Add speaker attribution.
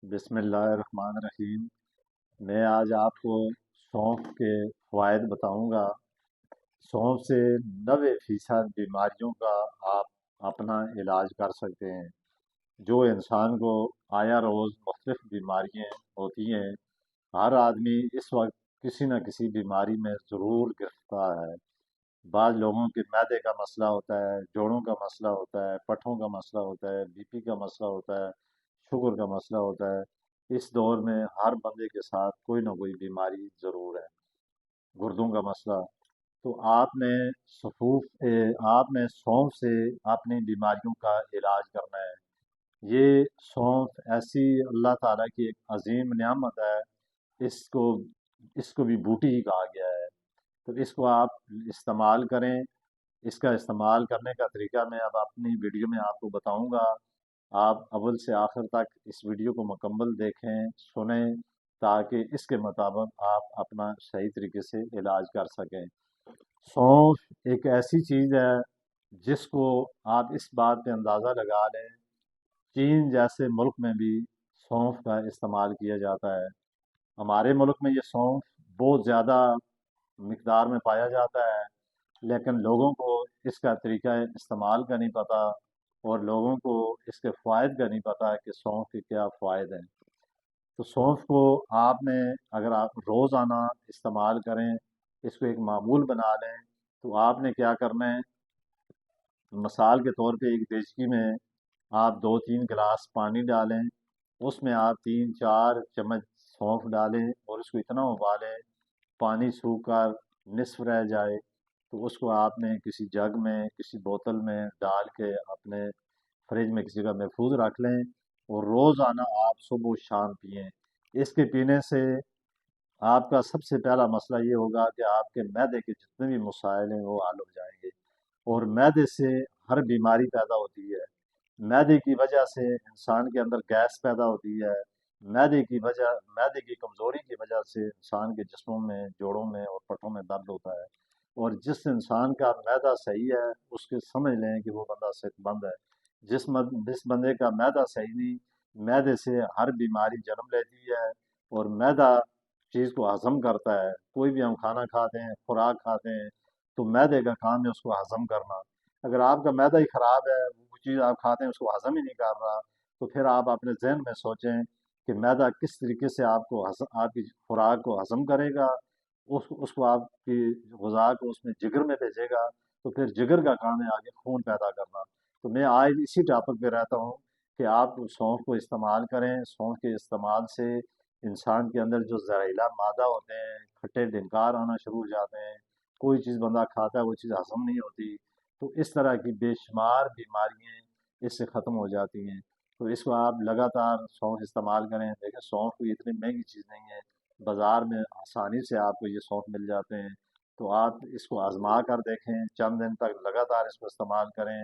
Speaker 1: बिस्मिल्लाहिर्रहमानिर्रहीम। मैं आज आपको सौंफ के फ़वाइद बताऊंगा। सौंफ से 90% बीमारियों का आप अपना इलाज कर सकते हैं। जो इंसान को आया रोज़ मुख्तलिफ बीमारियाँ होती हैं, हर आदमी इस वक्त किसी न किसी बीमारी में ज़रूर गिरफ्तार है। बाद लोगों के मैदे का मसला होता है, जोड़ों का मसला होता है, पट्ठों का मसला होता है, बीपी का मसला होता है, शुगर का मसला होता है। इस दौर में हर बंदे के साथ कोई ना कोई बीमारी ज़रूर है। गुर्दों का मसला। तो आपने सौंफ से अपनी बीमारियों का इलाज करना है। ये सौंफ ऐसी अल्लाह ताला की एक अजीम नियामत है। इसको इसको भी बूटी ही कहा गया है। तो इसको आप इस्तेमाल करें। इसका इस्तेमाल करने का तरीका मैं अब अपनी वीडियो में आपको बताऊंगा। आप अव्वल से आखिर तक इस वीडियो को मुकम्मल देखें, सुनें, ताकि इसके मुताबिक आप अपना सही तरीके से इलाज कर सकें। सौंफ एक ऐसी चीज़ है जिसको आप इस बात पे अंदाज़ा लगा लें, चीन जैसे मुल्क में भी सौंफ का इस्तेमाल किया जाता है। हमारे मुल्क में ये सौंफ बहुत ज़्यादा मिकदार में पाया जाता है, लेकिन लोगों को इसका तरीका इस्तेमाल का नहीं पता, और लोगों को इसके फ़ायदे का नहीं पता कि सौंफ के क्या फ़ायदे हैं। तो सौंफ को आपने, अगर आप रोज़ाना इस्तेमाल करें, इसको एक मामूल बना लें, तो आपने क्या करना है, मिसाल के तौर पे एक देचकी में आप 2-3 गिलास पानी डालें। उसमें आप 3-4 चम्मच सौंफ डालें और इसको इतना उबालें, पानी सूख कर निस्फ रह जाए। तो उसको आपने किसी जग में, किसी बोतल में डाल के अपने फ्रिज में किसी जगह महफूज रख लें, और रोज़ाना आप सुबह शाम पिएं। इसके पीने से आपका सबसे पहला मसला ये होगा कि आपके मैदे के जितने भी मसाइल हैं वो हल हो जाएंगे। और मैदे से हर बीमारी पैदा होती है। मैदे की वजह से इंसान के अंदर गैस पैदा होती है। मैदे की कमज़ोरी की वजह से इंसान के जिस्मों में, जोड़ों में और पट्टों में दर्द होता है। और जिस इंसान का मैदा सही है, उसके समझ लें कि वो बंदा सेहतमंद है। जिस बंदे का मैदा सही नहीं, मैदे से हर बीमारी जन्म लेती है। और मैदा चीज़ को हजम करता है। कोई भी हम खाना खाते हैं, खुराक खाते हैं, तो मैदे का काम है उसको हजम करना। अगर आपका मैदा ही खराब है, वो चीज़ आप खाते हैं उसको हजम ही नहीं कर रहा, तो फिर आप अपने जहन में सोचें कि मैदा किस तरीके से आपकी खुराक को हजम करेगा। उसको आपकी गुज़ा को उसमें जिगर में भेजेगा। तो फिर जिगर का काम है आगे खून पैदा करना। तो मैं आज इसी टॉपिक पे रहता हूँ कि आप सौंफ को इस्तेमाल करें। सौंफ के इस्तेमाल से इंसान के अंदर जो जहरीला मादा होते हैं, खट्टे डिनकार आना शुरू हो जाते हैं। कोई चीज़ बंदा खाता है वो चीज़ हजम नहीं होती। तो इस तरह की बेशुमार बीमारियाँ इससे ख़त्म हो जाती हैं। तो इसको आप लगातार सौंफ इस्तेमाल करें। देखिए, सौंफ कोई इतनी महंगी चीज़ नहीं है। बाज़ार में आसानी से आपको ये सौंफ मिल जाते हैं। तो आप इसको आज़मा कर देखें, चंद दिन तक लगातार इसको इस्तेमाल करें।